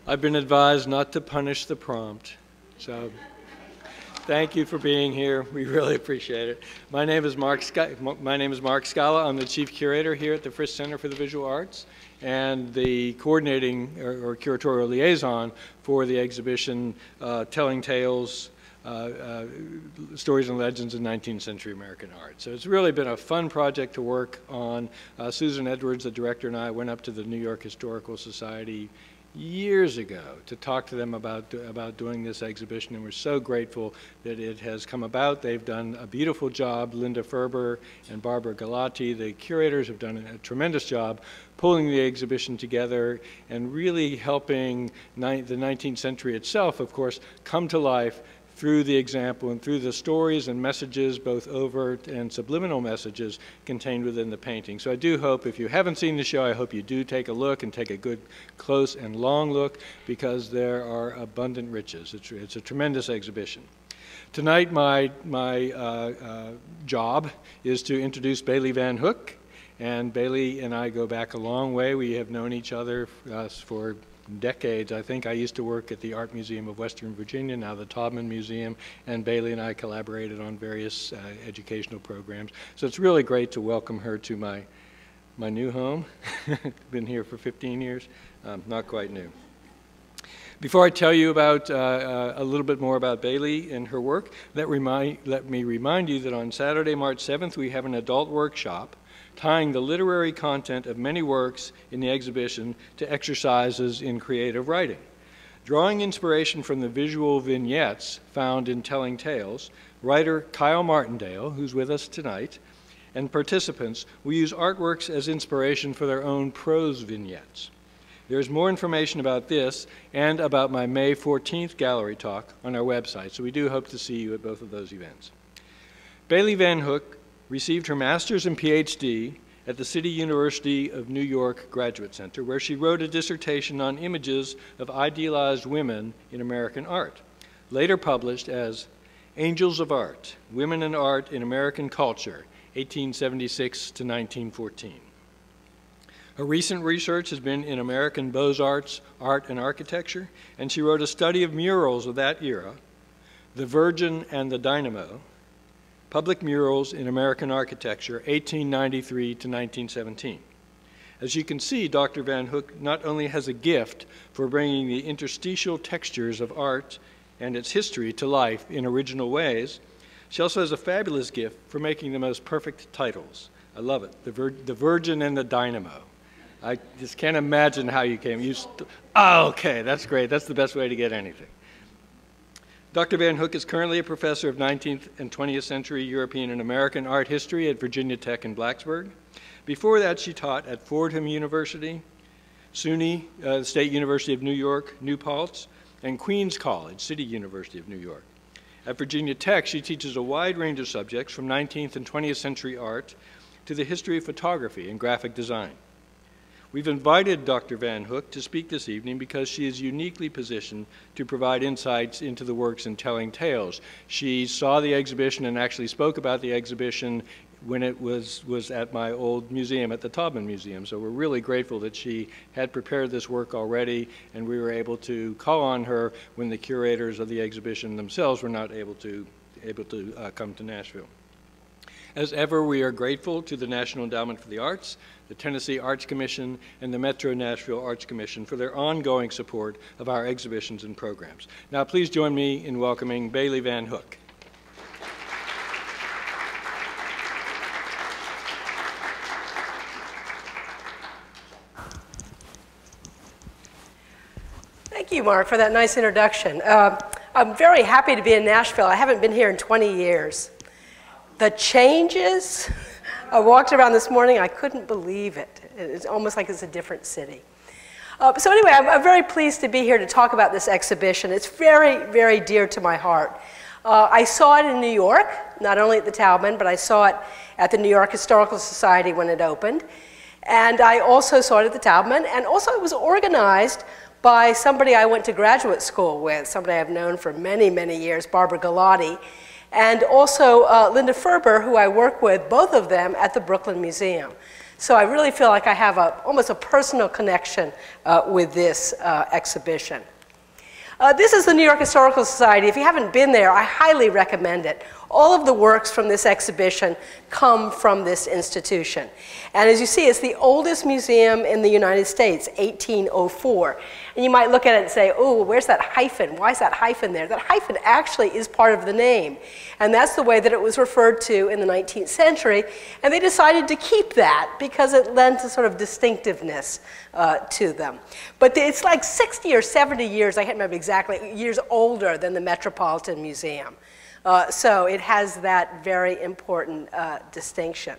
I've been advised not to punish the prompt, so thank you for being here. We really appreciate it. My name is Mark Scala. I'm the Chief Curator here at the Frist Center for the Visual Arts and the coordinating or curatorial liaison for the exhibition Telling Tales, Stories and Legends in 19th Century American Art. So it's really been a fun project to work on. Susan Edwards, the director, and I went up to the New York Historical Society years ago to talk to them about doing this exhibition, and we're so grateful that it has come about. They've done a beautiful job. Linda Ferber and Barbara Galati, the curators, have done a tremendous job pulling the exhibition together and really helping the 19th century itself, of course, come to life through the example and through the stories and messages, both overt and subliminal messages contained within the painting. So I do hope, if you haven't seen the show, I hope you do take a look and take a good, close and long look, because there are abundant riches. It's a tremendous exhibition. Tonight, my job is to introduce Bailey Van Hook. And Bailey and I go back a long way. We have known each other for decades. I think I used to work at the Art Museum of Western Virginia, now the Taubman Museum, and Bailey and I collaborated on various educational programs. So it's really great to welcome her to my new home. Been here for 15 years, not quite new. Before I tell you about a little bit more about Bailey and her work, let me remind you that on Saturday, March 7th, we have an adult workshop tying the literary content of many works in the exhibition to exercises in creative writing. Drawing inspiration from the visual vignettes found in Telling Tales, writer Kyle Martindale, who's with us tonight, and participants will use artworks as inspiration for their own prose vignettes. There's more information about this and about my May 14th gallery talk on our website, so we do hope to see you at both of those events. Bailey Van Hook received her master's and Ph.D. at the City University of New York Graduate Center, where she wrote a dissertation on images of idealized women in American art, later published as Angels of Art, Women and Art in American Culture, 1876 to 1914. Her recent research has been in American Beaux-Arts, art and architecture, and she wrote a study of murals of that era, The Virgin and the Dynamo, Public Murals in American Architecture, 1893 to 1917. As you can see, Dr. Van Hook not only has a gift for bringing the interstitial textures of art and its history to life in original ways, she also has a fabulous gift for making the most perfect titles. I love it, The Virgin and the Dynamo. I just can't imagine how you came. Oh, okay, that's great. That's the best way to get anything. Dr. Van Hook is currently a professor of 19th and 20th century European and American art history at Virginia Tech in Blacksburg. Before that, she taught at Fordham University, SUNY, State University of New York, New Paltz, and Queens College, City University of New York. At Virginia Tech, she teaches a wide range of subjects from 19th and 20th century art to the history of photography and graphic design. We've invited Dr. Van Hook to speak this evening because she is uniquely positioned to provide insights into the works in Telling Tales. She saw the exhibition and actually spoke about the exhibition when it was at my old museum at the Taubman Museum. So we're really grateful that she had prepared this work already, and we were able to call on her when the curators of the exhibition themselves were not able to come to Nashville. As ever, we are grateful to the National Endowment for the Arts, the Tennessee Arts Commission, and the Metro Nashville Arts Commission for their ongoing support of our exhibitions and programs. Now, please join me in welcoming Bailey Van Hook. Thank you, Mark, for that nice introduction. I'm very happy to be in Nashville. I haven't been here in 20 years. The changes, I walked around this morning, I couldn't believe it. It's almost like it's a different city. So anyway, I'm very pleased to be here to talk about this exhibition. It's very, very dear to my heart. I saw it in New York, not only at the Taubman, but I saw it at the New York Historical Society when it opened. And I also saw it at the Taubman, and also it was organized by somebody I went to graduate school with, somebody I've known for many, many years, Barbara Galati, and also Linda Ferber, who I work with, both of them at the Brooklyn Museum. So I really feel like I have almost a personal connection with this exhibition. This is the New York Historical Society. If you haven't been there, I highly recommend it. All of the works from this exhibition come from this institution. And as you see, it's the oldest museum in the United States, 1804. And you might look at it and say, oh, where's that hyphen? Why is that hyphen there? That hyphen actually is part of the name. And that's the way that it was referred to in the 19th century. And they decided to keep that because it lent a sort of distinctiveness to them. But it's like 60 or 70 years, I can't remember exactly, years older than the Metropolitan Museum. So it has that very important distinction.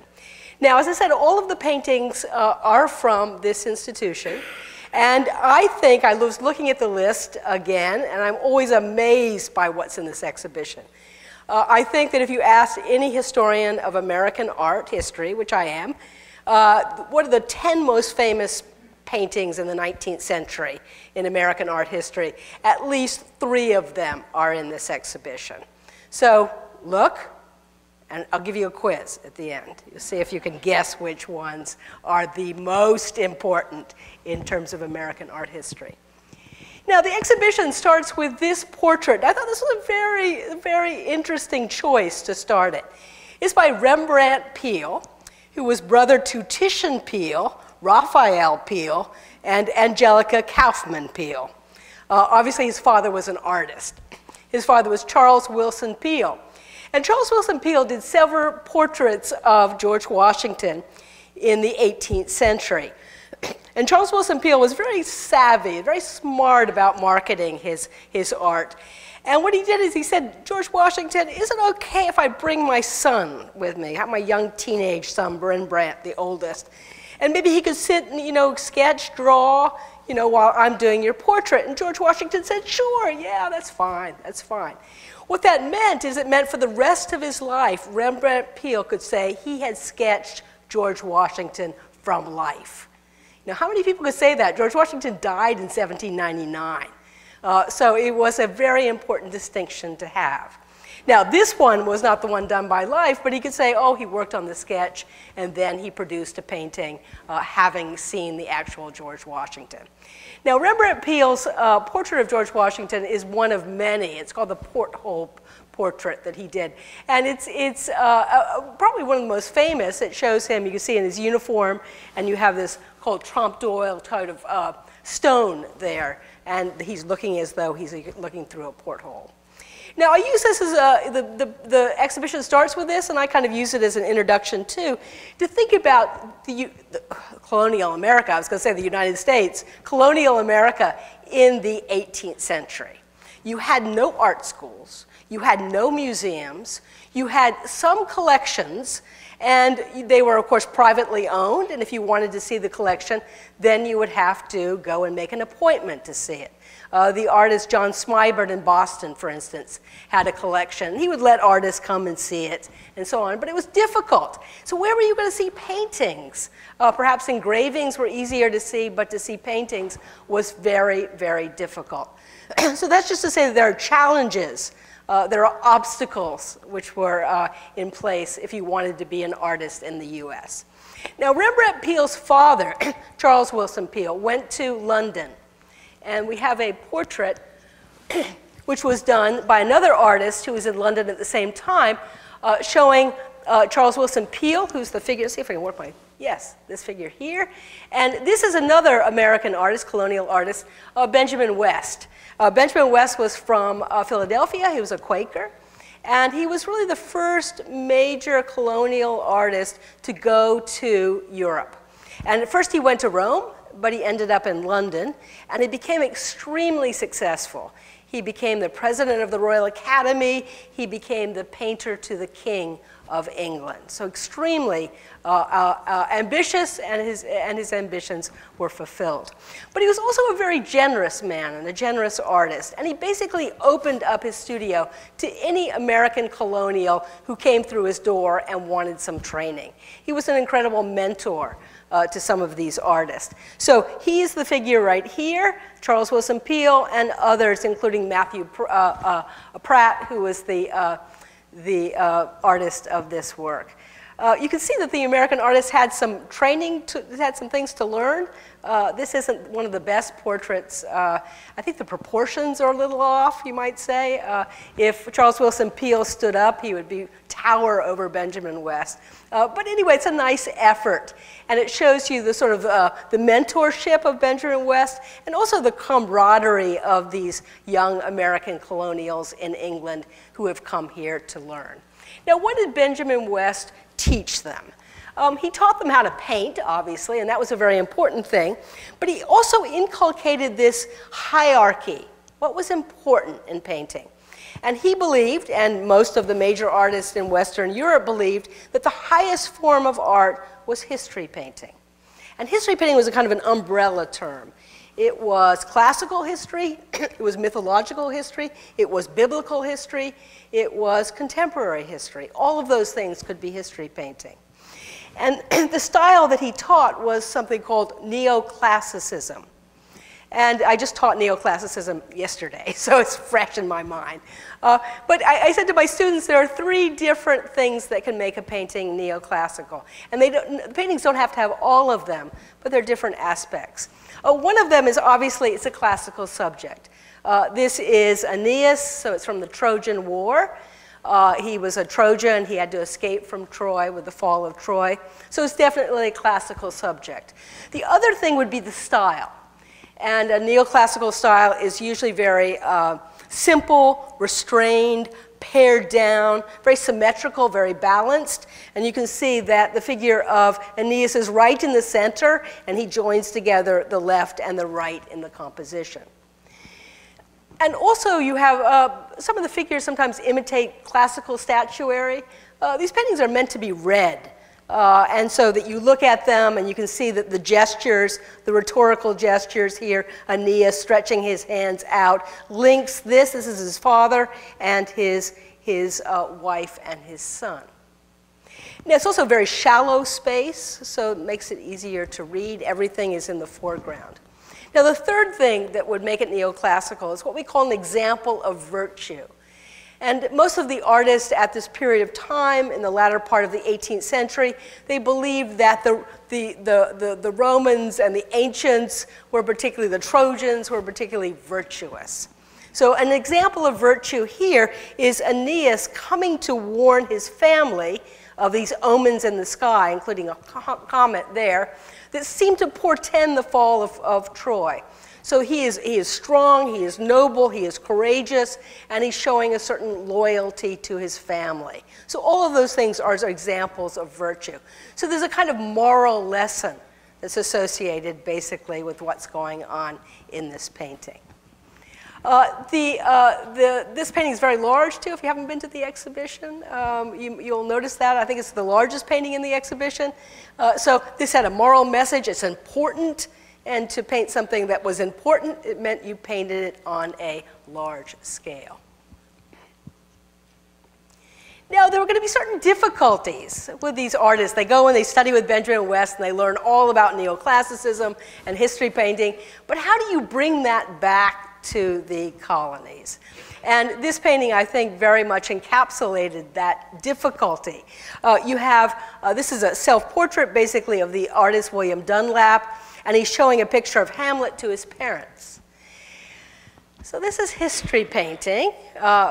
Now, as I said, all of the paintings are from this institution. And I think, I was looking at the list again, and I'm always amazed by what's in this exhibition. I think that if you asked any historian of American art history, which I am, what are the 10 most famous paintings in the 19th century in American art history? At least 3 of them are in this exhibition. So look, and I'll give you a quiz at the end. You'll see if you can guess which ones are the most important in terms of American art history. Now, the exhibition starts with this portrait. I thought this was a very, very interesting choice to start it. It's by Rembrandt Peel, who was brother to Titian Peel, Raphael Peel, and Angelica Kaufman Peel. Obviously, his father was an artist. His father was Charles Wilson Peel. And Charles Wilson Peel did several portraits of George Washington in the 18th century. And Charles Wilson Peel was very savvy, very smart about marketing his art. And what he did is he said, George Washington, is it okay if I bring my son with me, have my young teenage son, Rembrandt, the oldest? And maybe he could sit and, sketch, draw, while I'm doing your portrait. And George Washington said, sure, yeah, that's fine, that's fine. What that meant is it meant for the rest of his life, Rembrandt Peel could say he had sketched George Washington from life. Now, how many people could say that? George Washington died in 1799. So it was a very important distinction to have. Now, this one was not the one done by life, but he could say, oh, he worked on the sketch, and then he produced a painting having seen the actual George Washington. Now, Rembrandt Peel's portrait of George Washington is one of many. It's called the Porthole Portrait that he did. And it's probably one of the most famous. It shows him, you can see in his uniform, and you have this called trompe d'oeil kind of stone there, and he's looking as though he's looking through a porthole. Now, I use this as the exhibition starts with this, and I kind of use it as an introduction, too, to think about the colonial America. I was going to say the United States, colonial America in the 18th century. You had no art schools. You had no museums. You had some collections, and they were, of course, privately owned, and if you wanted to see the collection, then you would have to go and make an appointment to see it. The artist John Smibert in Boston, for instance, had a collection. He would let artists come and see it and so on, but it was difficult. So where were you going to see paintings? Perhaps engravings were easier to see, but to see paintings was very, very difficult. So that's just to say that there are challenges, there are obstacles which were in place if you wanted to be an artist in the US. Now, Rembrandt Peel's father, Charles Wilson Peel, went to London. And we have a portrait which was done by another artist who was in London at the same time, showing Charles Wilson Peel, who's the figure, see if I can work my, yes, this figure here. And this is another American artist, colonial artist, Benjamin West. Benjamin West was from Philadelphia. He was a Quaker. And he was really the first major colonial artist to go to Europe. And at first he went to Rome, but he ended up in London, and he became extremely successful. He became the president of the Royal Academy. He became the painter to the King of England. So extremely ambitious, and his ambitions were fulfilled. But he was also a very generous man and a generous artist, and he basically opened up his studio to any American colonial who came through his door and wanted some training. He was an incredible mentor to some of these artists. So he is the figure right here, Charles Wilson Peel, and others, including Matthew Pratt, who was the artist of this work. You can see that the American artist had some training, had some things to learn. This isn't one of the best portraits. I think the proportions are a little off, you might say. If Charles Willson Peale stood up, he would tower over Benjamin West. But anyway, it's a nice effort. And it shows you the sort of the mentorship of Benjamin West and also the camaraderie of these young American colonials in England who have come here to learn. Now, what did Benjamin West teach them? He taught them how to paint, obviously, and that was a very important thing. But he also inculcated this hierarchy. What was important in painting? And he believed, and most of the major artists in Western Europe believed, that the highest form of art was history painting. And history painting was a kind of an umbrella term. It was classical history, it was mythological history, it was biblical history, it was contemporary history. All of those things could be history painting. And the style that he taught was something called Neoclassicism. And I just taught Neoclassicism yesterday, so it's fresh in my mind. But I said to my students, there are 3 different things that can make a painting neoclassical. And the paintings don't have to have all of them, but they're different aspects. One of them is obviously, it's a classical subject. This is Aeneas, so it's from the Trojan War. He was a Trojan. He had to escape from Troy with the fall of Troy. So it's definitely a classical subject. The other thing would be the style. And a neoclassical style is usually very simple, restrained, pared down, very symmetrical, very balanced. And you can see that the figure of Aeneas is right in the center, and he joins together the left and the right in the composition. And also you have some of the figures sometimes imitate classical statuary. These paintings are meant to be read. And so that you look at them and you can see that the gestures, the rhetorical gestures here, Aeneas stretching his hands out, links this is his father and his wife and his son. Now it's also a very shallow space, so it makes it easier to read. Everything is in the foreground. Now the third thing that would make it neoclassical is what we call an example of virtue. And most of the artists at this period of time, in the latter part of the 18th century, they believed that the Romans and the ancients were particularly, the Trojans were particularly virtuous. So an example of virtue here is Aeneas coming to warn his family of these omens in the sky, including a comet there, that seem to portend the fall of Troy. So he is strong, he is noble, he is courageous, and he's showing a certain loyalty to his family. So all of those things are examples of virtue. So there's a kind of moral lesson that's associated basically with what's going on in this painting. This painting is very large too. If you haven't been to the exhibition, you'll notice that. I think it's the largest painting in the exhibition. So this had a moral message. It's important. And to paint something that was important, it meant you painted it on a large scale. Now, there were going to be certain difficulties with these artists. They go and they study with Benjamin West, and they learn all about neoclassicism and history painting. But how do you bring that back to the colonies? And this painting, I think, very much encapsulated that difficulty. This is a self-portrait, basically, of the artist William Dunlap. And he's showing a picture of Hamlet to his parents. So this is history painting,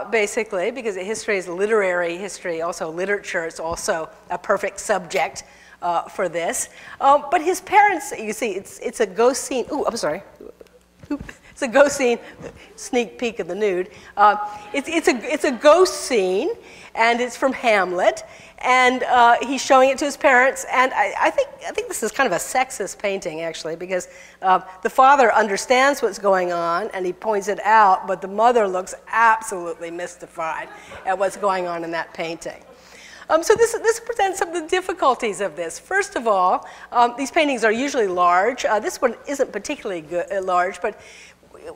basically, because history is literary history, also literature. It's also a perfect subject for this. But his parents, you see, it's a ghost scene. Ooh, I'm sorry. It's a ghost scene, sneak peek of the Nude. It's a ghost scene, and it's from Hamlet. And he's showing it to his parents, and I think this is kind of a sexist painting, actually, because the father understands what's going on, and he points it out, but the mother looks absolutely mystified at what's going on in that painting. So this presents some of the difficulties of this. First of all, these paintings are usually large. This one isn't particularly large, but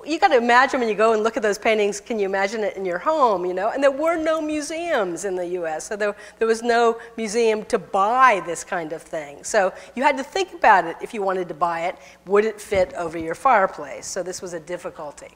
you got to imagine when you go and look at those paintings, can you imagine it in your home, you know? And there were no museums in the US, so there was no museum to buy this kind of thing. So you had to think about it if you wanted to buy it. Would it fit over your fireplace? So this was a difficulty.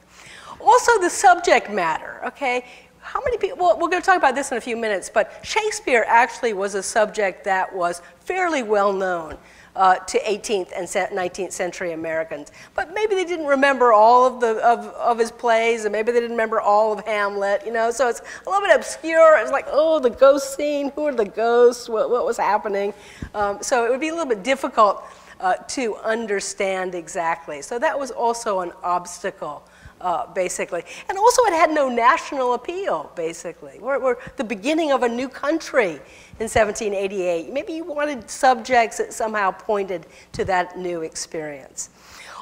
Also the subject matter, okay? how many people, well, we're going to talk about this in a few minutes, but Shakespeare actually was a subject that was fairly well known to 18th and 19th century Americans. But maybe they didn't remember all of his plays, and maybe they didn't remember all of Hamlet, you know, so it's a little bit obscure. It's like, oh, the ghost scene, who are the ghosts, what was happening? So it would be a little bit difficult to understand exactly. So that was also an obstacle. Basically. And also it had no national appeal, basically. We're the beginning of a new country in 1788. Maybe you wanted subjects that somehow pointed to that new experience.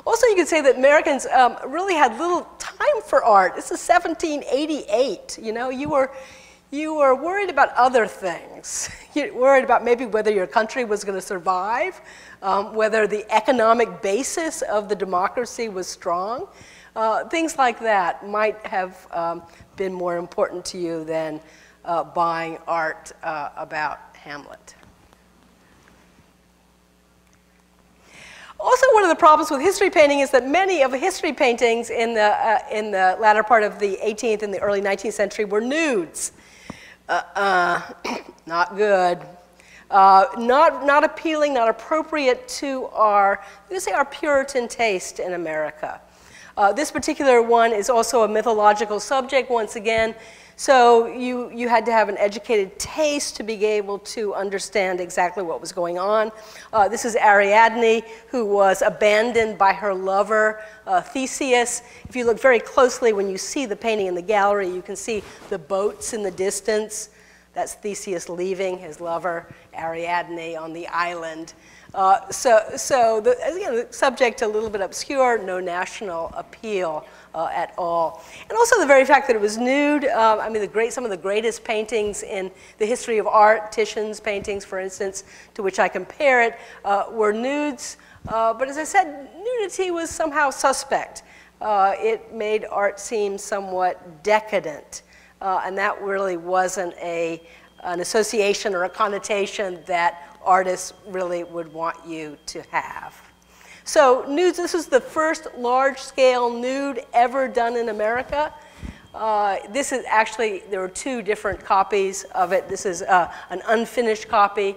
Also, you could say that Americans really had little time for art. This is 1788, you know, you were worried about other things. You were worried about maybe whether your country was going to survive, whether the economic basis of the democracy was strong. Things like that might have been more important to you than buying art about Hamlet. Also, one of the problems with history painting is that many of the history paintings in the latter part of the 18th and the early 19th century were nudes. Not good. Not appealing, not appropriate to our Puritan taste in America. This particular one is also a mythological subject, once again, so you had to have an educated taste to be able to understand exactly what was going on. This is Ariadne, who was abandoned by her lover, Theseus. If you look very closely, when you see the painting in the gallery, you can see the boats in the distance. That's Theseus leaving his lover, Ariadne, on the island. Again, the subject a little bit obscure, no national appeal at all. And also the very fact that it was nude. I mean, some of the greatest paintings in the history of art, Titian's paintings, for instance, to which I compare it, were nudes. But as I said, nudity was somehow suspect. It made art seem somewhat decadent. And that really wasn't an association or a connotation that artists really would want you to have. So nudes, this is the first large-scale nude ever done in America. This is actually, there were two different copies of it. This is an unfinished copy,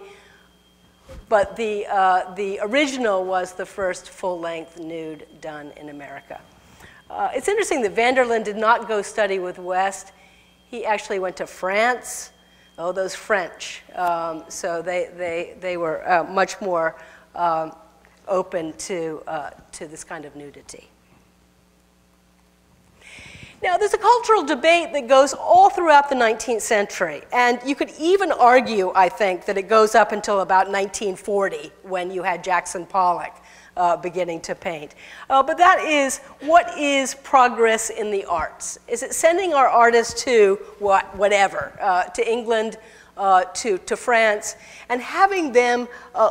but the original was the first full-length nude done in America. It's interesting that Vanderlyn did not go study with West. He actually went to France. Oh, those French. So they were much more open to this kind of nudity. Now, there's a cultural debate that goes all throughout the 19th century. And you could even argue, I think, that it goes up until about 1940, when you had Jackson Pollock beginning to paint. But that is, what is progress in the arts? Is it sending our artists to whatever, to England, to France, and having them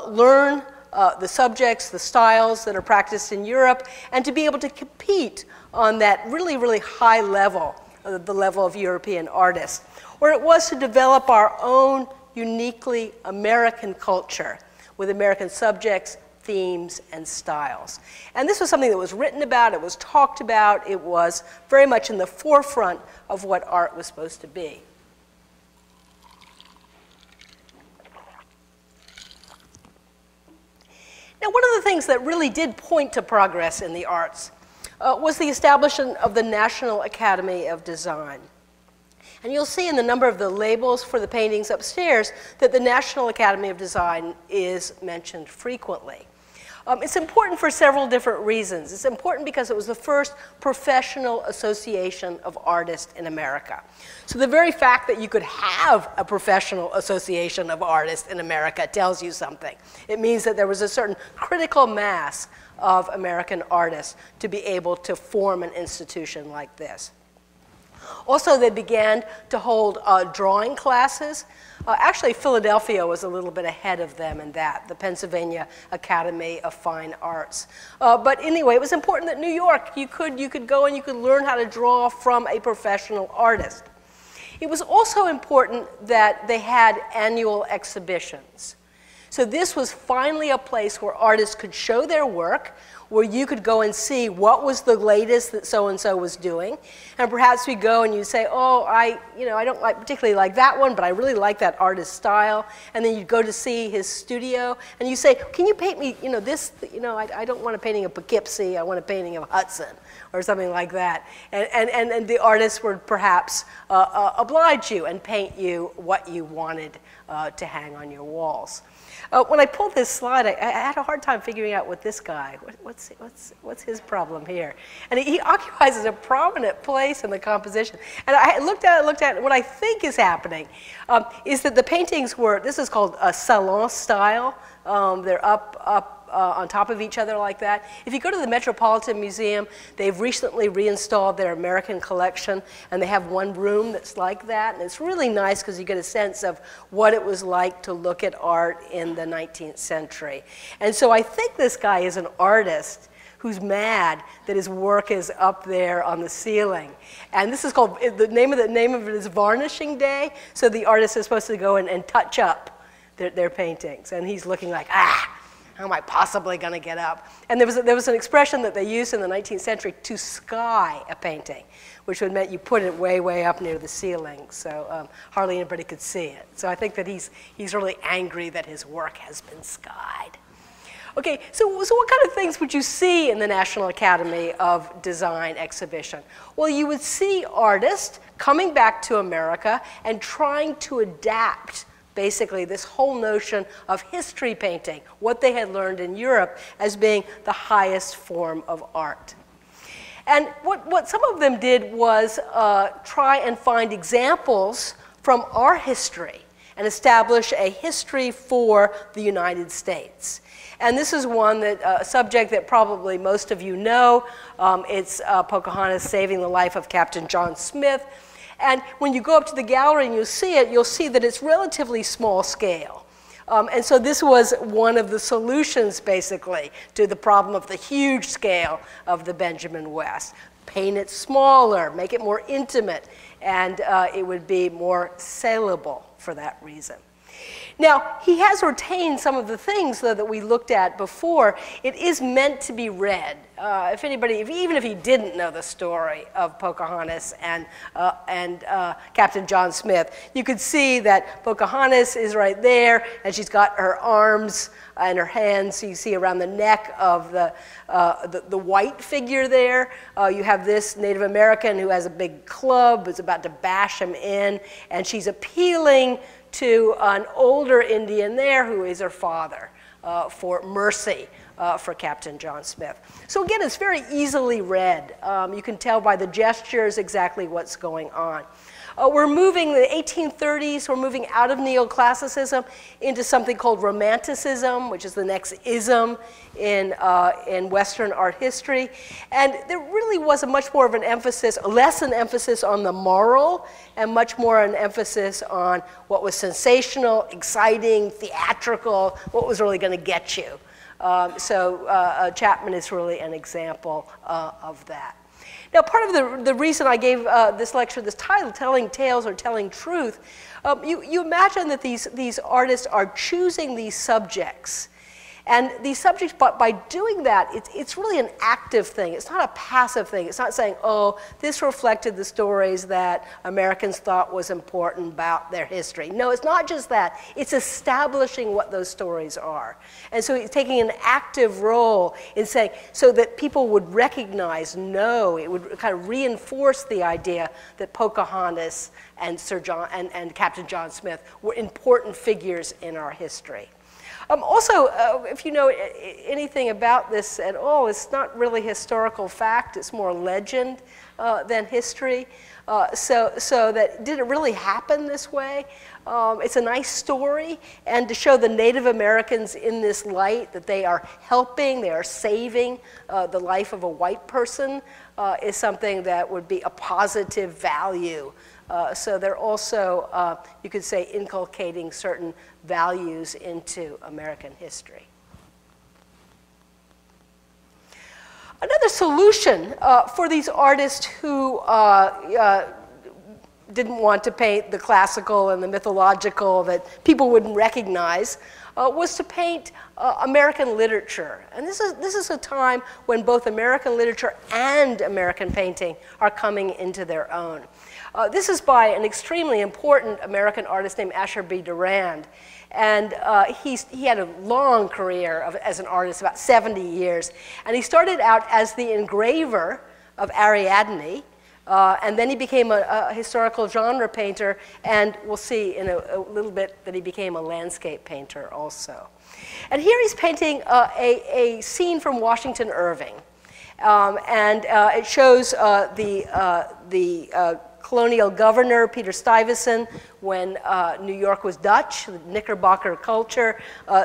learn the subjects, the styles that are practiced in Europe, and to be able to compete on that really, really high level, the level of European artists? Or it was to develop our own uniquely American culture with American subjects, themes, and styles. And this was something that was written about, it was talked about, it was very much in the forefront of what art was supposed to be. Now, one of the things that really did point to progress in the arts was the establishment of the National Academy of Design. And you'll see in the number of the labels for the paintings upstairs that the National Academy of Design is mentioned frequently. It's important for several different reasons. It's important because it was the first professional association of artists in America. So the very fact that you could have a professional association of artists in America tells you something. It means that there was a certain critical mass of American artists to be able to form an institution like this. Also, they began to hold drawing classes. Actually, Philadelphia was a little bit ahead of them in that, the Pennsylvania Academy of Fine Arts. But anyway, it was important that New York, you could go and you could learn how to draw from a professional artist. It was also important that they had annual exhibitions. So this was finally a place where artists could show their work, where you could go and see what was the latest that so-and-so was doing. And perhaps we go and you say, oh, I don't particularly like that one, but I really like that artist's style. And then you'd go to see his studio, and you say, can you paint me, this, I don't want a painting of Poughkeepsie, I want a painting of Hudson, or something like that. And the artist would perhaps oblige you and paint you what you wanted to hang on your walls. When I pulled this slide, I had a hard time figuring out what this guy, what's his problem here? And he occupies a prominent place in the composition. And I looked at it, and what I think is happening is that the paintings were, this is called a salon style. They're up on top of each other like that. If you go to the Metropolitan Museum, they've recently reinstalled their American collection, and they have one room that's like that. And it's really nice because you get a sense of what it was like to look at art in the 19th century. And so I think this guy is an artist who's mad that his work is up there on the ceiling. And this is called, the name of it is Varnishing Day. So the artist is supposed to go and touch up their paintings. And he's looking like, how am I possibly going to get up? And there was an expression that they used in the 19th century, to sky a painting, which would mean you put it way, way up near the ceiling, so hardly anybody could see it. So I think that he's really angry that his work has been skied. Okay, so what kind of things would you see in the National Academy of Design exhibition? Well, you would see artists coming back to America and trying to adapt basically this whole notion of history painting, what they had learned in Europe as being the highest form of art. And what some of them did was try and find examples from our history and establish a history for the United States. And this is a subject that probably most of you know. It's Pocahontas saving the life of Captain John Smith. And when you go up to the gallery and you'll see that it's relatively small scale. And so this was one of the solutions, basically, to the problem of the huge scale of the Benjamin West. Paint it smaller, make it more intimate, and it would be more saleable for that reason. Now, he has retained some of the things, though, that we looked at before. It is meant to be read. Even if he didn't know the story of Pocahontas and Captain John Smith, you could see that Pocahontas is right there, and she's got her arms and her hands, you see around the neck of the white figure there. You have this Native American who has a big club, is about to bash him in, and she's appealing to an older Indian there who is her father for mercy for Captain John Smith. So again, it's very easily read. You can tell by the gestures exactly what's going on. We're moving in the 1830s, we're moving out of neoclassicism into something called romanticism, which is the next ism in Western art history. And there really was much more of an emphasis, less an emphasis on the moral, and much more an emphasis on what was sensational, exciting, theatrical, what was really going to get you. Chapman is really an example of that. Now, part of the reason I gave this lecture this title, Telling Tales or Telling Truth, you imagine that these artists are choosing these subjects. And these subjects, but by doing that, it's really an active thing. It's not a passive thing. It's not saying, oh, this reflected the stories that Americans thought was important about their history. No, it's not just that. It's establishing what those stories are. And so it's taking an active role in saying, so that people would recognize, know, it would kind of reinforce the idea that Pocahontas and and Captain John Smith were important figures in our history. Also, if you know anything about this at all, it's not really historical fact. It's more legend than history. So that did it really happen this way? It's a nice story, and to show the Native Americans in this light, that they are helping, they are saving the life of a white person, is something that would be a positive value. So they're also, you could say, inculcating certain values into American history. Another solution for these artists who didn't want to paint the classical and the mythological that people wouldn't recognize, was to paint American literature. And this is a time when both American literature and American painting are coming into their own. This is by an extremely important American artist named B Durand. And he had a long career as an artist, about 70 years. And he started out as the engraver of Ariadne, and then he became a historical genre painter, and we'll see in a little bit that he became a landscape painter also. And here he's painting a scene from Washington Irving. And it shows the colonial governor, Peter Stuyvesant, when New York was Dutch, the Knickerbocker culture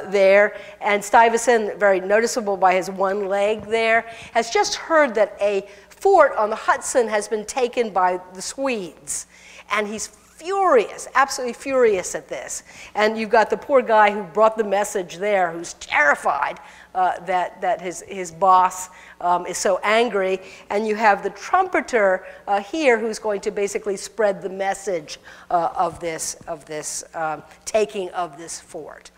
there. And Stuyvesant, very noticeable by his one leg there, has just heard that a fort on the Hudson has been taken by the Swedes. And he's furious, absolutely furious at this. And you've got the poor guy who brought the message there, who's terrified that his boss is so angry. And you have the trumpeter here who's going to basically spread the message of this taking of this fort.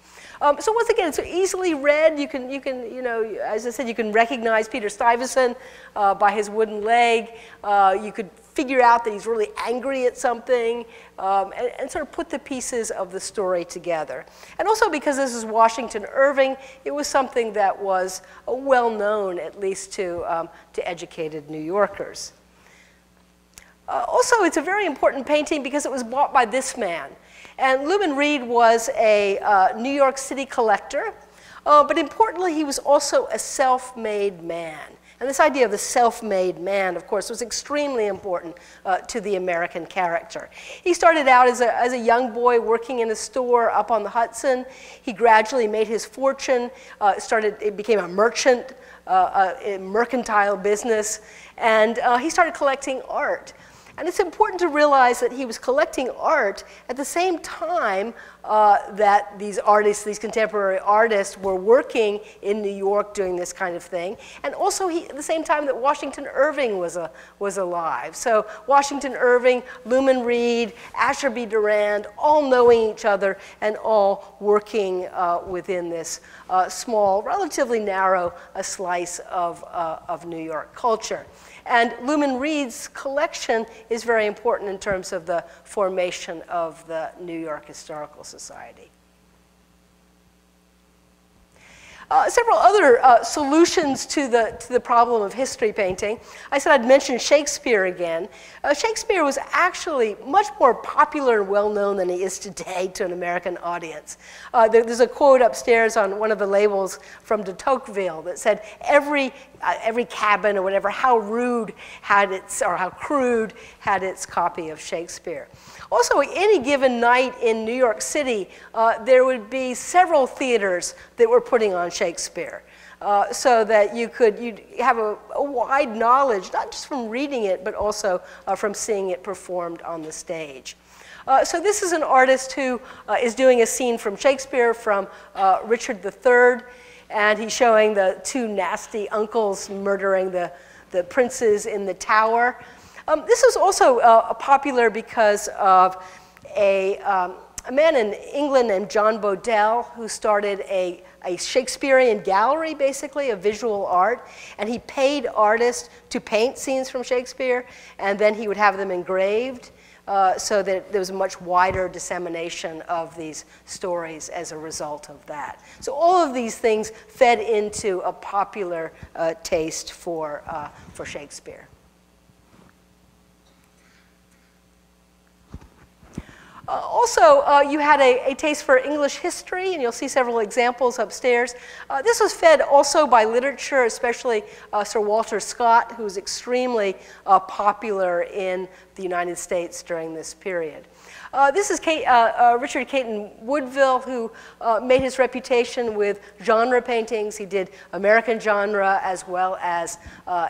So once again, it's so easily read. You can, as I said, you can recognize Peter Stuyvesant by his wooden leg. You could figure out that he's really angry at something, and sort of put the pieces of the story together. And also because this is Washington Irving, it was something that was well known, at least to educated New Yorkers. Also, it's a very important painting because it was bought by this man. And Luman Reed was a New York City collector, but importantly, he was also a self-made man. And this idea of the self-made man, of course, was extremely important to the American character. He started out as a young boy working in a store up on the Hudson. He gradually made his fortune, became a merchant, a mercantile business, and he started collecting art. And it's important to realize that he was collecting art at the same time that these artists, these contemporary artists, were working in New York doing this kind of thing. And also at the same time that Washington Irving was alive. So Washington Irving, Luman Reed, B Durand, all knowing each other and all working within this small, relatively narrow slice of New York culture. And Luman Reed's collection is very important in terms of the formation of the New York Historical Society. Several other solutions to the problem of history painting. I said I'd mention Shakespeare again. Shakespeare was actually much more popular and well-known than he is today to an American audience. There's a quote upstairs on one of the labels from de Tocqueville that said, every cabin or whatever, how rude had its, or how crude had its copy of Shakespeare. Also, any given night in New York City, there would be several theaters that were putting on Shakespeare, so that you'd have a wide knowledge, not just from reading it, but also from seeing it performed on the stage. So this is an artist who is doing a scene from Shakespeare from Richard III, and he's showing the two nasty uncles murdering the princes in the tower. This was also popular because of a man in England named John Bodell, who started a Shakespearean gallery, basically, of visual art. And he paid artists to paint scenes from Shakespeare, and then he would have them engraved so that there was a much wider dissemination of these stories as a result of that. So all of these things fed into a popular taste for Shakespeare. Also, you had a taste for English history, and you'll see several examples upstairs. This was fed also by literature, especially Sir Walter Scott, who was extremely popular in the United States during this period. This is Richard Caton Woodville, who made his reputation with genre paintings. He did American genre as well as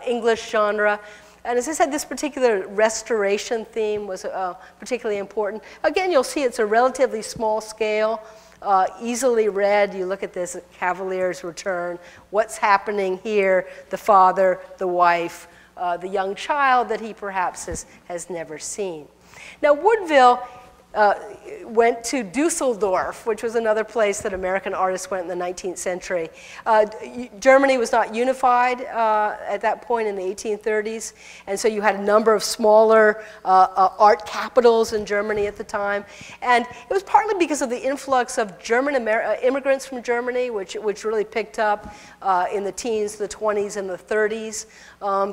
English genre. And as I said, this particular restoration theme was particularly important. Again, you'll see it's a relatively small scale, easily read. You look at this Cavalier's Return. What's happening here? The father, the wife, the young child that he perhaps has never seen. Now, Woodville went to Dusseldorf, which was another place that American artists went in the 19th century. Germany was not unified at that point in the 1830s, and so you had a number of smaller art capitals in Germany at the time. And it was partly because of the influx of German immigrants from Germany, which really picked up in the teens, the 20s, and the 30s.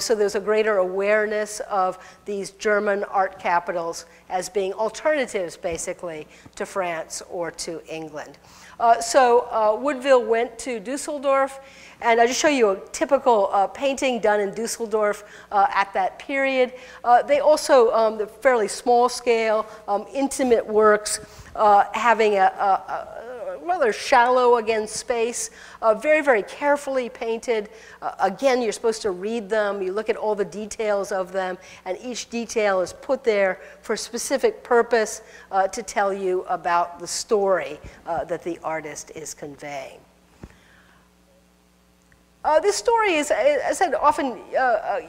So there's a greater awareness of these German art capitals as being alternatives, basically, to France or to England. So Woodville went to Dusseldorf, and I'll just show you a typical painting done in Dusseldorf at that period. They also, the fairly small scale, intimate works, having a rather shallow, again, space, very, very carefully painted. Again, you're supposed to read them. You look at all the details of them, and each detail is put there for a specific purpose to tell you about the story that the artist is conveying. This story is, as I said, often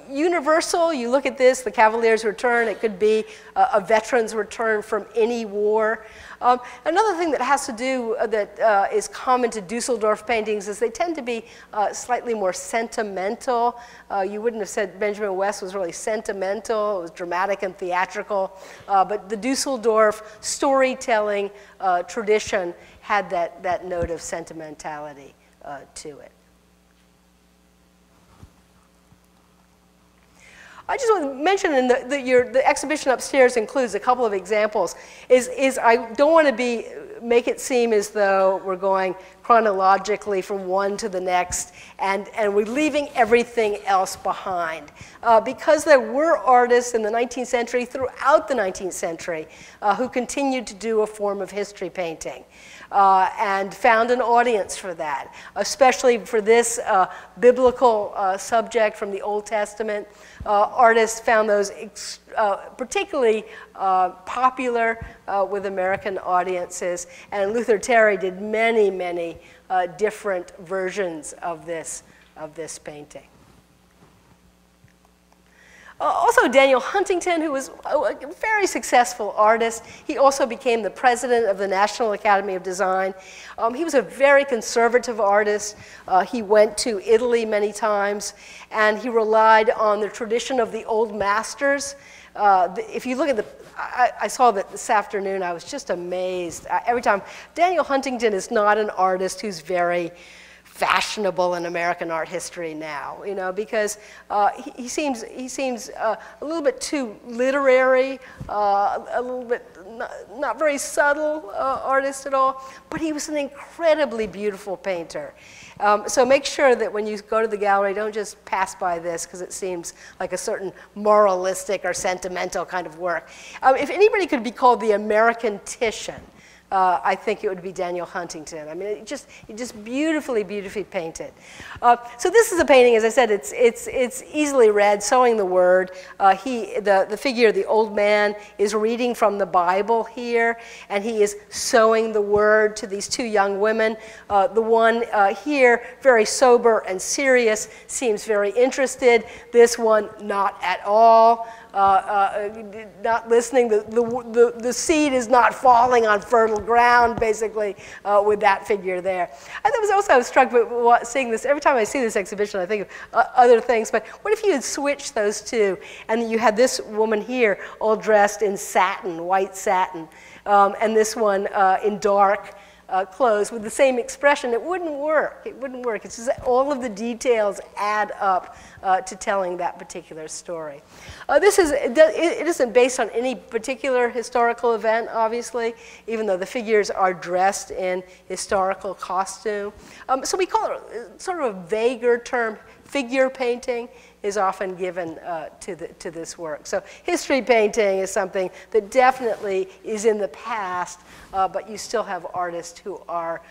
universal. You look at this, the Cavalier's return. It could be a veteran's return from any war. Another thing that has to do, that is common to Dusseldorf paintings, is they tend to be slightly more sentimental. You wouldn't have said Benjamin West was really sentimental. It was dramatic and theatrical. But the Dusseldorf storytelling tradition had that note of sentimentality to it. I just want to mention the exhibition upstairs includes a couple of examples. I don't want to make it seem as though we're going chronologically from one to the next and we're leaving everything else behind. Because there were artists in the 19th century, throughout the 19th century, who continued to do a form of history painting. And found an audience for that, especially for this biblical subject from the Old Testament. Artists found those particularly popular with American audiences, and Luther Terry did many, many different versions of this painting. Also, Daniel Huntington, who was a very successful artist. He also became the president of the National Academy of Design. He was a very conservative artist. He went to Italy many times, and he relied on the tradition of the old masters. If you look at I saw that this afternoon, I was just amazed. Every time, Daniel Huntington is not an artist who's very fashionable in American art history now, because he seems a little bit too literary, a little bit not very subtle artist at all, but he was an incredibly beautiful painter. So make sure that when you go to the gallery, don't just pass by this because it seems like a certain moralistic or sentimental kind of work. If anybody could be called the American Titian, I think it would be Daniel Huntington. I mean, it just beautifully, beautifully painted. So this is a painting, as I said, it's easily read, sowing the word. The figure, the old man, is reading from the Bible here, and he is sowing the word to these two young women. The one here, very sober and serious, seems very interested. This one, not at all. Not listening. The seed is not falling on fertile ground, basically, with that figure there. I was struck by seeing this. Every time I see this exhibition, I think of other things. But what if you had switched those two, and you had this woman here all dressed in satin, white satin, and this one in dark clothes with the same expression? It wouldn't work. It wouldn't work. It's just all of the details add up to telling that particular story. It isn't based on any particular historical event, obviously, even though the figures are dressed in historical costume. So we call it sort of a vaguer term. Figure painting is often given to this work. So history painting is something that definitely is in the past, but you still have artists who are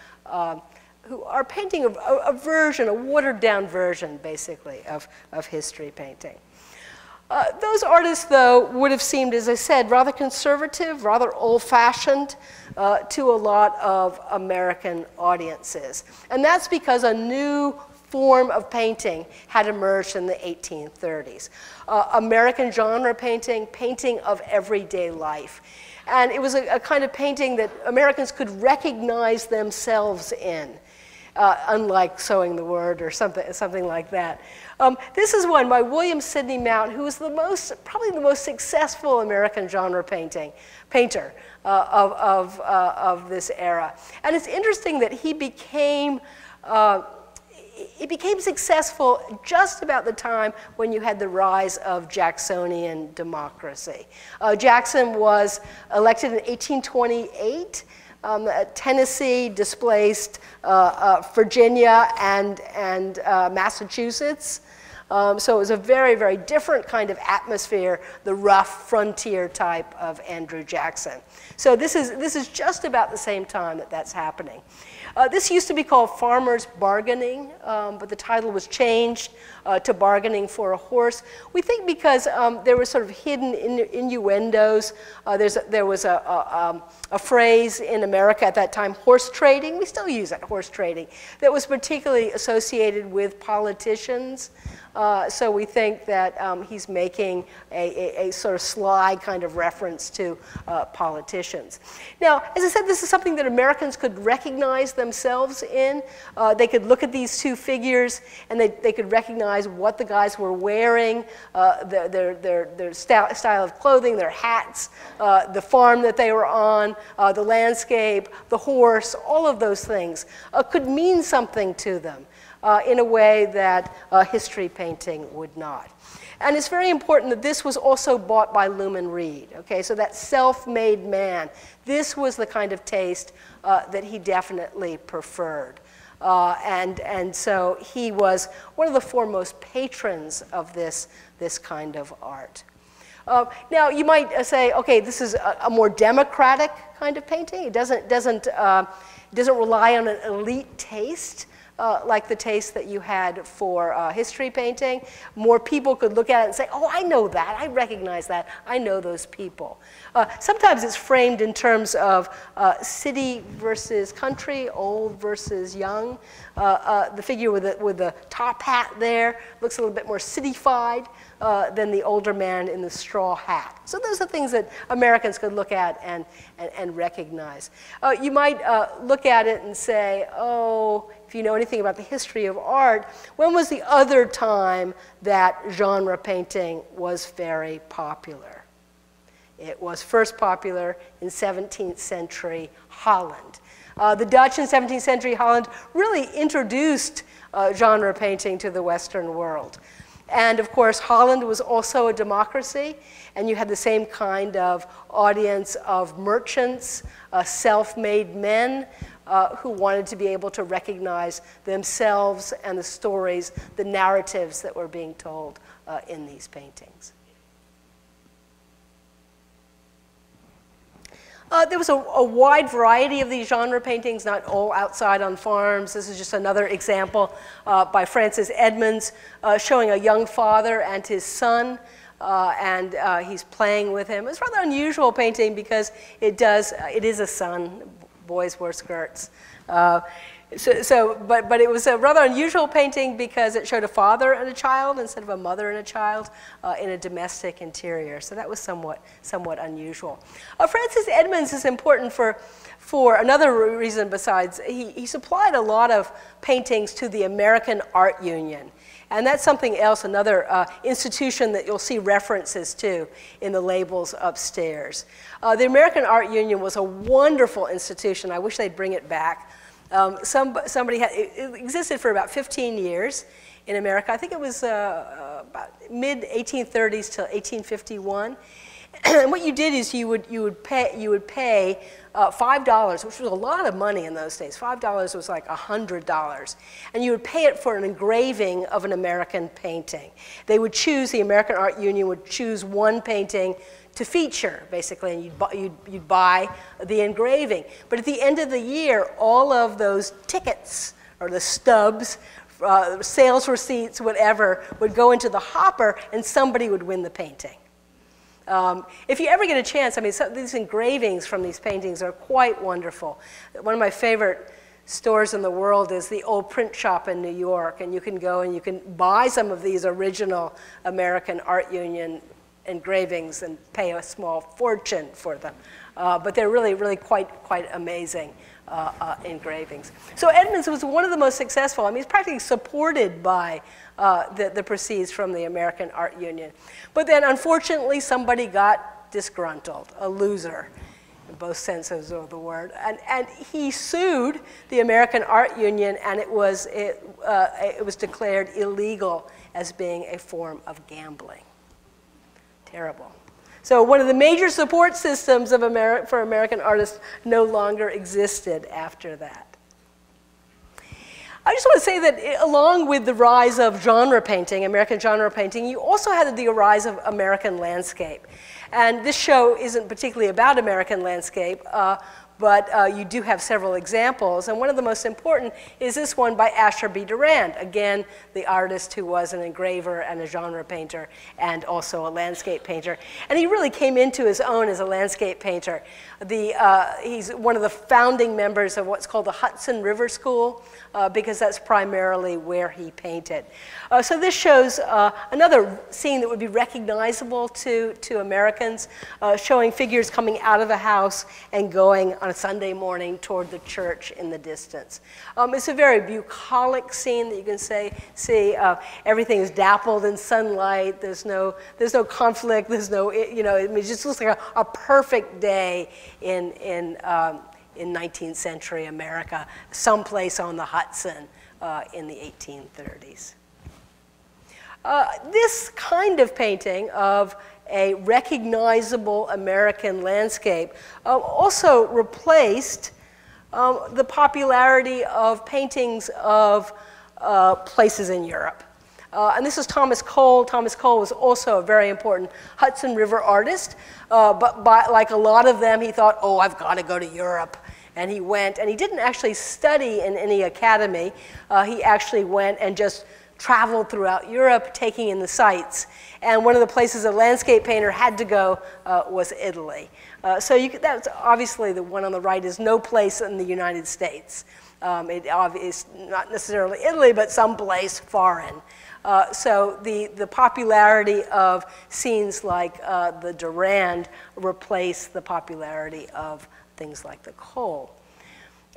painting a version, a watered-down version, basically, of history painting. Those artists, though, would have seemed, as I said, rather conservative, rather old-fashioned to a lot of American audiences. And that's because a new form of painting had emerged in the 1830s. American genre painting, painting of everyday life. And it was a kind of painting that Americans could recognize themselves in, unlike Sowing the Word or something like that. This is one by William Sidney Mount, who was probably the most successful American genre painter of this era. And it's interesting that he became successful just about the time when you had the rise of Jacksonian democracy. Jackson was elected in 1828. Tennessee displaced Virginia and Massachusetts. So it was a very, very different kind of atmosphere, the rough frontier type of Andrew Jackson. So this is just about the same time that that's happening. This used to be called Farmers Bargaining, but the title was changed to Bargaining for a Horse. We think because there were sort of hidden innuendos. There was a phrase in America at that time, horse trading. We still use that, horse trading, that was particularly associated with politicians. So we think that he's making a sort of sly kind of reference to politicians. Now, as I said, this is something that Americans could recognize themselves in. They could look at these two figures and they could recognize what the guys were wearing, their style of clothing, their hats, the farm that they were on, the landscape, the horse, all of those things could mean something to them. In a way that history painting would not. And it's very important that this was also bought by Luman Reed. Okay, so that self-made man, this was the kind of taste that he definitely preferred. And so he was one of the foremost patrons of this kind of art. Now, you might say, okay, this is a more democratic kind of painting. It doesn't rely on an elite taste. Like the taste that you had for history painting. More people could look at it and say, oh, I know that, I recognize that, I know those people. Sometimes it's framed in terms of city versus country, old versus young. The figure with the top hat there looks a little bit more citified than the older man in the straw hat. So those are things that Americans could look at and recognize. You might look at it and say, oh, if you know anything about the history of art, when was the other time that genre painting was very popular? It was first popular in 17th century Holland. The Dutch in 17th century Holland really introduced genre painting to the Western world. And of course, Holland was also a democracy, and you had the same kind of audience of merchants, self-made men, who wanted to be able to recognize themselves and the stories, the narratives that were being told in these paintings. There was a wide variety of these genre paintings, not all outside on farms. This is just another example by Francis Edmonds showing a young father and his son, and he's playing with him. It's a rather unusual painting because it is a son. Boys wear skirts. But it was a rather unusual painting because it showed a father and a child instead of a mother and a child in a domestic interior. So that was somewhat unusual. Francis Edmonds is important for another reason besides he supplied a lot of paintings to the American Art Union. And that's something else, another institution that you'll see references to in the labels upstairs. The American Art Union was a wonderful institution. I wish they'd bring it back. It existed for about 15 years in America. I think it was about mid-1830s till 1851. And what you did is you would pay $5, which was a lot of money in those days. $5 was like $100. And you would pay it for an engraving of an American painting. They would choose, the American Art Union would choose one painting to feature, basically, and you'd buy the engraving. But at the end of the year, all of those tickets, or the stubs, sales receipts, whatever, would go into the hopper, and somebody would win the painting. If you ever get a chance, I mean, these engravings from these paintings are quite wonderful. One of my favorite stores in the world is the old print shop in New York, and you can go and you can buy some of these original American Art Union engravings and pay a small fortune for them. But they're really, really quite amazing engravings. So Edmonds was one of the most successful. I mean, he's practically supported by the proceeds from the American Art Union. But then, unfortunately, somebody got disgruntled, a loser, in both senses of the word, and he sued the American Art Union, and it was declared illegal as being a form of gambling. Terrible. So one of the major support systems of for American artists no longer existed after that. I just want to say that along with the rise of genre painting, American genre painting, you also had the rise of American landscape. And this show isn't particularly about American landscape, but you do have several examples. And one of the most important is this one by B Durand, again, the artist who was an engraver and a genre painter and also a landscape painter. And he really came into his own as a landscape painter. He's one of the founding members of what's called the Hudson River School, because that's primarily where he painted. So this shows another scene that would be recognizable to Americans, showing figures coming out of a house and going on a Sunday morning toward the church in the distance. It's a very bucolic scene that you can see. Everything is dappled in sunlight. There's no conflict. There's no, it just looks like a perfect day in 19th century America, someplace on the Hudson in the 1830s. This kind of painting of a recognizable American landscape also replaced the popularity of paintings of places in Europe. And this is Thomas Cole. Thomas Cole was also a very important Hudson River artist, but like a lot of them, he thought, oh, I've got to go to Europe. And he went, and he didn't actually study in any academy. He actually went and just traveled throughout Europe, taking in the sights. And one of the places a landscape painter had to go was Italy. So that's obviously the one on the right is no place in the United States. It's not necessarily Italy, but someplace foreign. So the popularity of scenes like the Durand replaced the popularity of things like the Cole.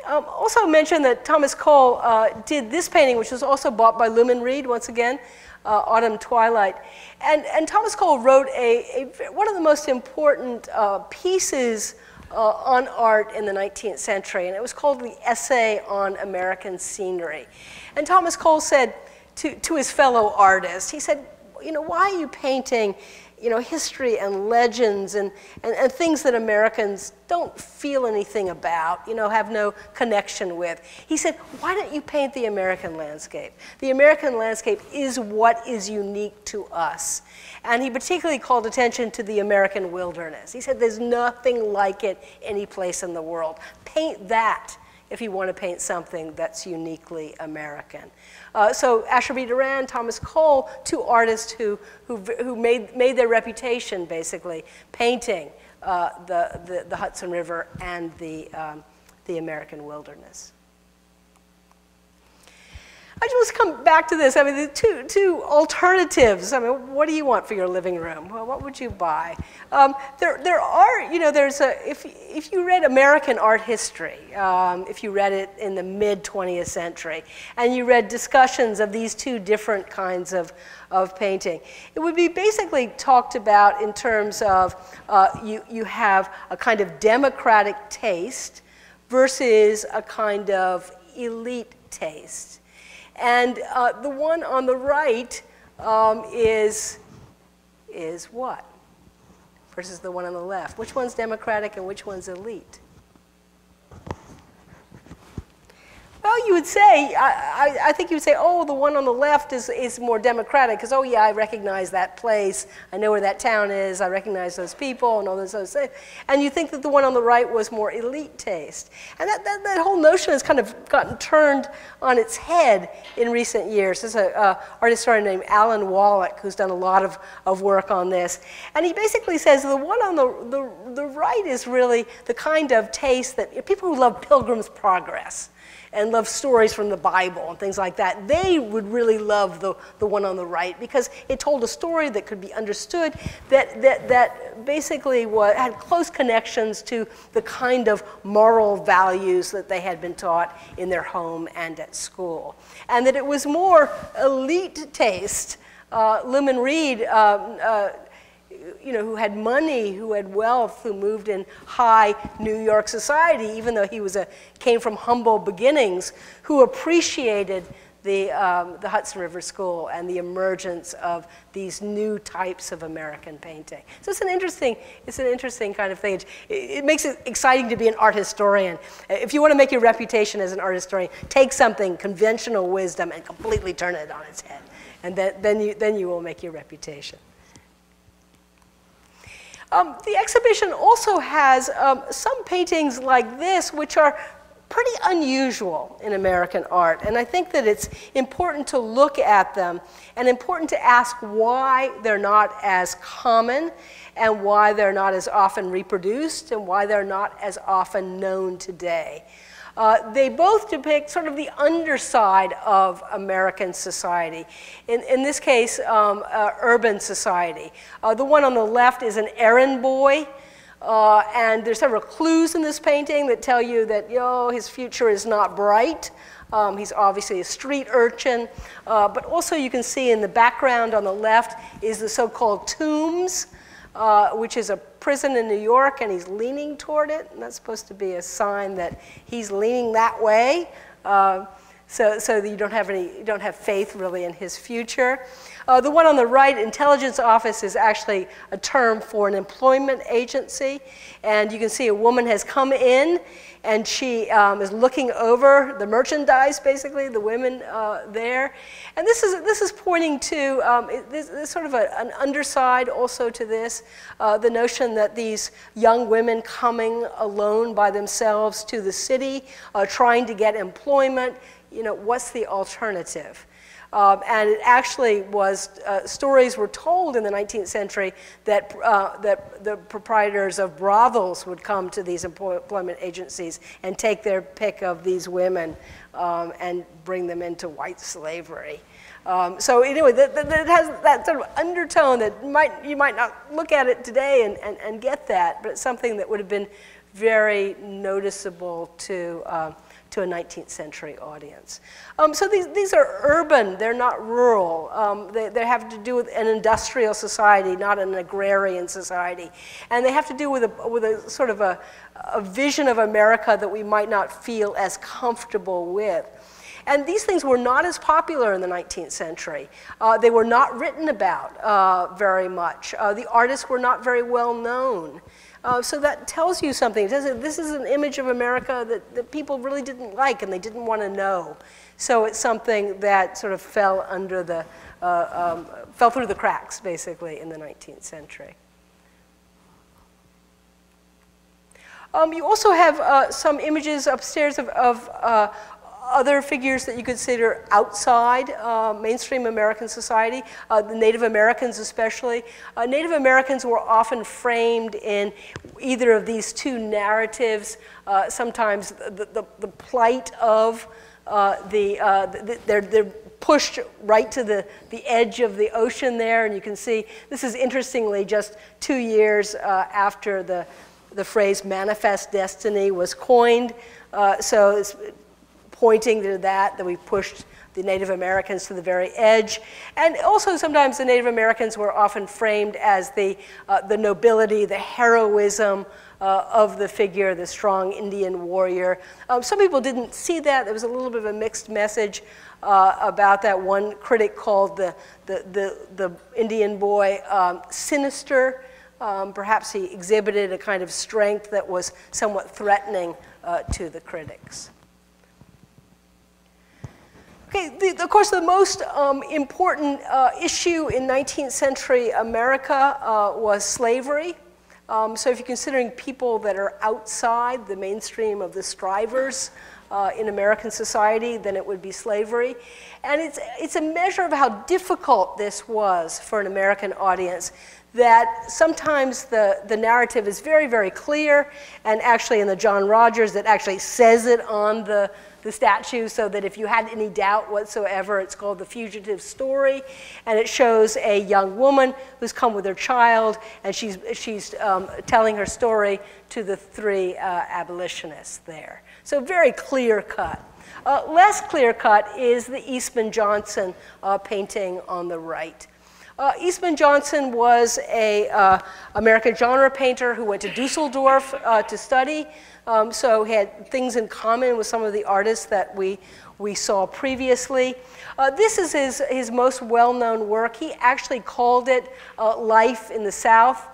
Also mention that Thomas Cole did this painting, which was also bought by Lumen Reed, once again, Autumn Twilight. And Thomas Cole wrote one of the most important pieces on art in the 19th century, and it was called The Essay on American Scenery. And Thomas Cole said to his fellow artists, he said, why are you painting history and legends and things that Americans don't feel anything about, have no connection with. He said, why don't you paint the American landscape? The American landscape is what is unique to us. And he particularly called attention to the American wilderness. He said, there's nothing like it any place in the world. Paint that if you want to paint something that's uniquely American. So B Durand, Thomas Cole, two artists who made their reputation, basically, painting the Hudson River and the American wilderness. I just come back to this. I mean, the two alternatives. I mean, what do you want for your living room? Well, what would you buy? There are, if you read American art history, if you read it in the mid-20th century, and you read discussions of these two different kinds of painting, it would be basically talked about in terms of you have a kind of democratic taste versus a kind of elite taste. And the one on the right is what? Versus the one on the left. Which one's democratic and which one's elite? Well, Well, you would say, I think you would say, oh, the one on the left is more democratic, because, oh, yeah, I recognize that place. I know where that town is. I recognize those people and all those things. And you think that the one on the right was more elite taste. And that whole notion has kind of gotten turned on its head in recent years. There's an art historian named Alan Wallach who's done a lot of work on this. And he basically says the one on the right is really the kind of taste that people who love Pilgrim's Progress and love stories from the Bible and things like that, they would really love the one on the right, because it told a story that could be understood, that basically had close connections to the kind of moral values that they had been taught in their home and at school. And that it was more elite taste. Lyman Reed, who had money, who had wealth, who moved in high New York society, even though he came from humble beginnings, who appreciated the Hudson River School and the emergence of these new types of American painting. So it's an interesting kind of thing. It makes it exciting to be an art historian. If you want to make your reputation as an art historian, take something, conventional wisdom, and completely turn it on its head, and then you will make your reputation. The exhibition also has some paintings like this, which are pretty unusual in American art. And I think that it's important to look at them and important to ask why they're not as common and why they're not as often reproduced and why they're not as often known today. They both depict sort of the underside of American society. In this case, urban society. The one on the left is an errand boy, and there's several clues in this painting that tell you that his future is not bright. He's obviously a street urchin, but also you can see in the background on the left is the so-called Tombs, which is a prison in New York, and he's leaning toward it, and that's supposed to be a sign that he's leaning that way, so that you don't have faith really in his future. The one on the right, intelligence office, is actually a term for an employment agency, and you can see a woman has come in, and she is looking over the merchandise, basically, the women there. And this is pointing to, there's sort of an underside also to this, the notion that these young women coming alone by themselves to the city, trying to get employment, what's the alternative? And it actually was, stories were told in the 19th century that the proprietors of brothels would come to these employment agencies and take their pick of these women and bring them into white slavery. So anyway, that has that sort of undertone that you might not look at it today and get that, but it's something that would have been very noticeable to a 19th century audience. So these are urban, they're not rural. They have to do with an industrial society, not an agrarian society. And they have to do with a sort of a vision of America that we might not feel as comfortable with. And these things were not as popular in the 19th century. They were not written about very much. The artists were not very well known. So that tells you something. This is an image of America that people really didn't like and they didn't want to know. So it's something that sort of fell under fell through the cracks, basically, in the 19th century. You also have some images upstairs of other figures that you consider outside mainstream American society, the Native Americans especially. Native Americans were often framed in either of these two narratives, sometimes the plight of they're pushed right to the edge of the ocean there, and you can see, this is interestingly just 2 years after the phrase manifest destiny was coined, so it's pointing to that we pushed the Native Americans to the very edge. And also sometimes the Native Americans were often framed as the nobility, the heroism of the figure, the strong Indian warrior. Some people didn't see that. There was a little bit of a mixed message about that. One critic called the Indian boy sinister. Perhaps he exhibited a kind of strength that was somewhat threatening to the critics. Okay, of course, the most important issue in 19th century America was slavery. So if you're considering people that are outside the mainstream of the strivers in American society, then it would be slavery. And it's a measure of how difficult this was for an American audience, that sometimes the narrative is very, very clear, and actually in the John Rogers, it actually says it on the statue, so that if you had any doubt whatsoever, it's called The Fugitive Story, and it shows a young woman who's come with her child, and she's telling her story to the three abolitionists there. So very clear cut. Less clear cut is the Eastman Johnson painting on the right. Eastman Johnson was an American genre painter who went to Dusseldorf to study, so he had things in common with some of the artists that we saw previously. This is his most well-known work. He actually called it Life in the South,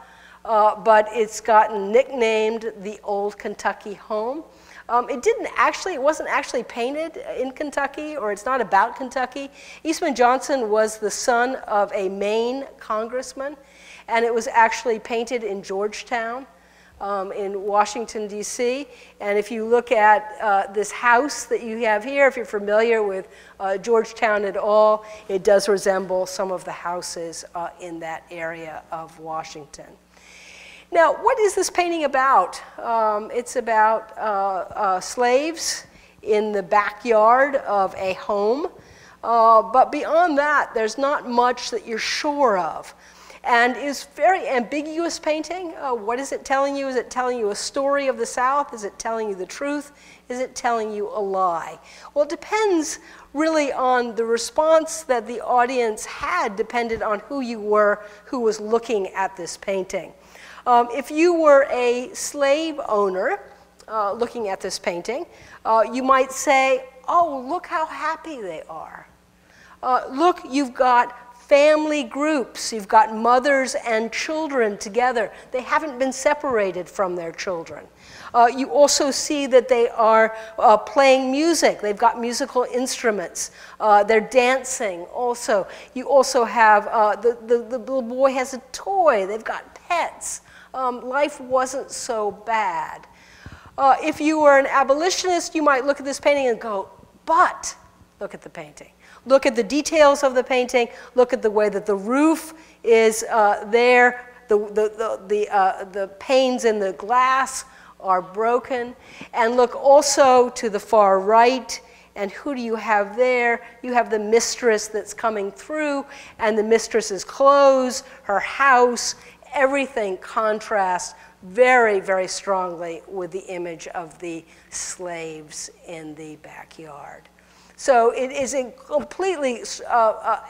but it's gotten nicknamed The Old Kentucky Home. It wasn't actually painted in Kentucky, or it's not about Kentucky. Eastman Johnson was the son of a Maine congressman, and it was actually painted in Georgetown in Washington, D.C. And if you look at this house that you have here, if you're familiar with Georgetown at all, it does resemble some of the houses in that area of Washington. Now, what is this painting about? It's about slaves in the backyard of a home. But beyond that, there's not much that you're sure of. And it's very ambiguous painting. What is it telling you? Is it telling you a story of the South? Is it telling you the truth? Is it telling you a lie? Well, it depends really on the response that the audience had, depended on who you were, who was looking at this painting. If you were a slave owner looking at this painting, you might say, oh, look how happy they are. Look, you've got family groups. You've got mothers and children together. They haven't been separated from their children. You also see that they are playing music. They've got musical instruments. They're dancing also. You also have, the little boy has a toy. They've got pets. Life wasn't so bad. If you were an abolitionist, you might look at this painting and go, but look at the painting. Look at the details of the painting. Look at the way that the roof is there. The panes in the glass are broken. And look also to the far right. And who do you have there? You have the mistress that's coming through, and the mistress's clothes, her house, everything contrasts very, very strongly with the image of the slaves in the backyard. So it is completely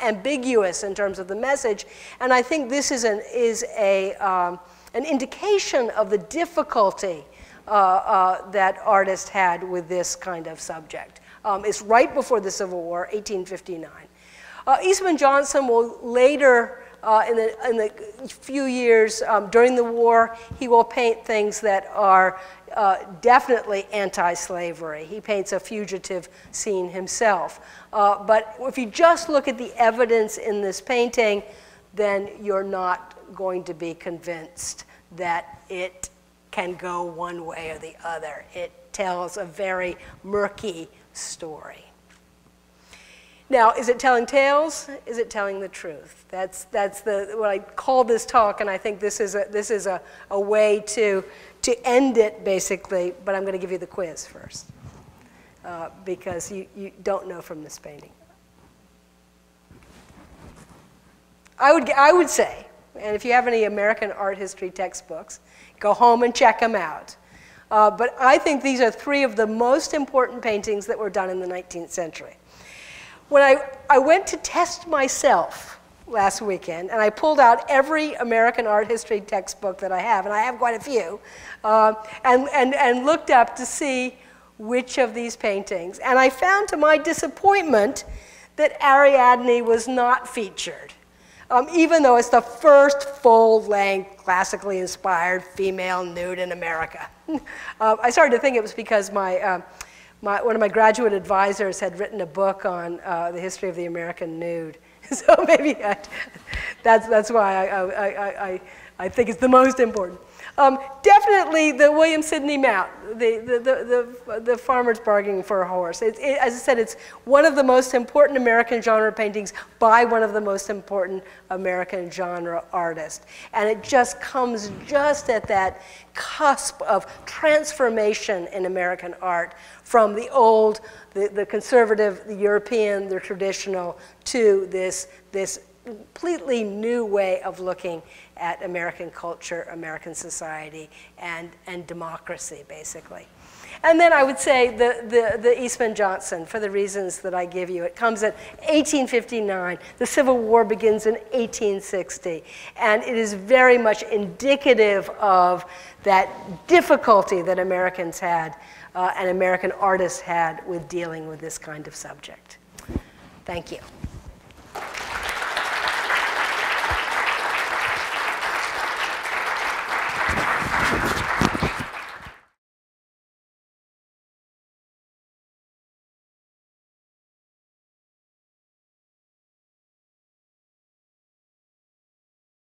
ambiguous in terms of the message, and I think this is an indication of the difficulty that artists had with this kind of subject. It's right before the Civil War, 1859. Eastman Johnson will later, in the few years during the war, he will paint things that are definitely anti-slavery. He paints a fugitive scene himself. But if you just look at the evidence in this painting, then you're not going to be convinced that it can go one way or the other. It tells a very murky story. Now, is it telling tales? Is it telling the truth? That's what I call this talk, and I think this is a way to end it, basically, but I'm going to give you the quiz first, because you don't know from this painting. I would say, and if you have any American art history textbooks, go home and check them out. But I think these are three of the most important paintings that were done in the 19th century. When I went to test myself last weekend, and I pulled out every American art history textbook that I have, and I have quite a few, and looked up to see which of these paintings. And I found, to my disappointment, that Ariadne was not featured, even though it's the first full-length, classically inspired female nude in America. I started to think it was because my one of my graduate advisors had written a book on the history of the American nude. So maybe that's why I think it's the most important. Definitely the William Sidney mount, the farmer's bargaining for a horse. As I said, it's one of the most important American genre paintings by one of the most important American genre artists. And it just comes just at that cusp of transformation in American art from the old, the conservative, the European, the traditional, to this completely new way of looking at American culture, American society, and democracy, basically. And then I would say the Eastman Johnson, for the reasons that I give you. It comes at 1859. The Civil War begins in 1860. And it is very much indicative of that difficulty that Americans had and American artists had with dealing with this kind of subject. Thank you.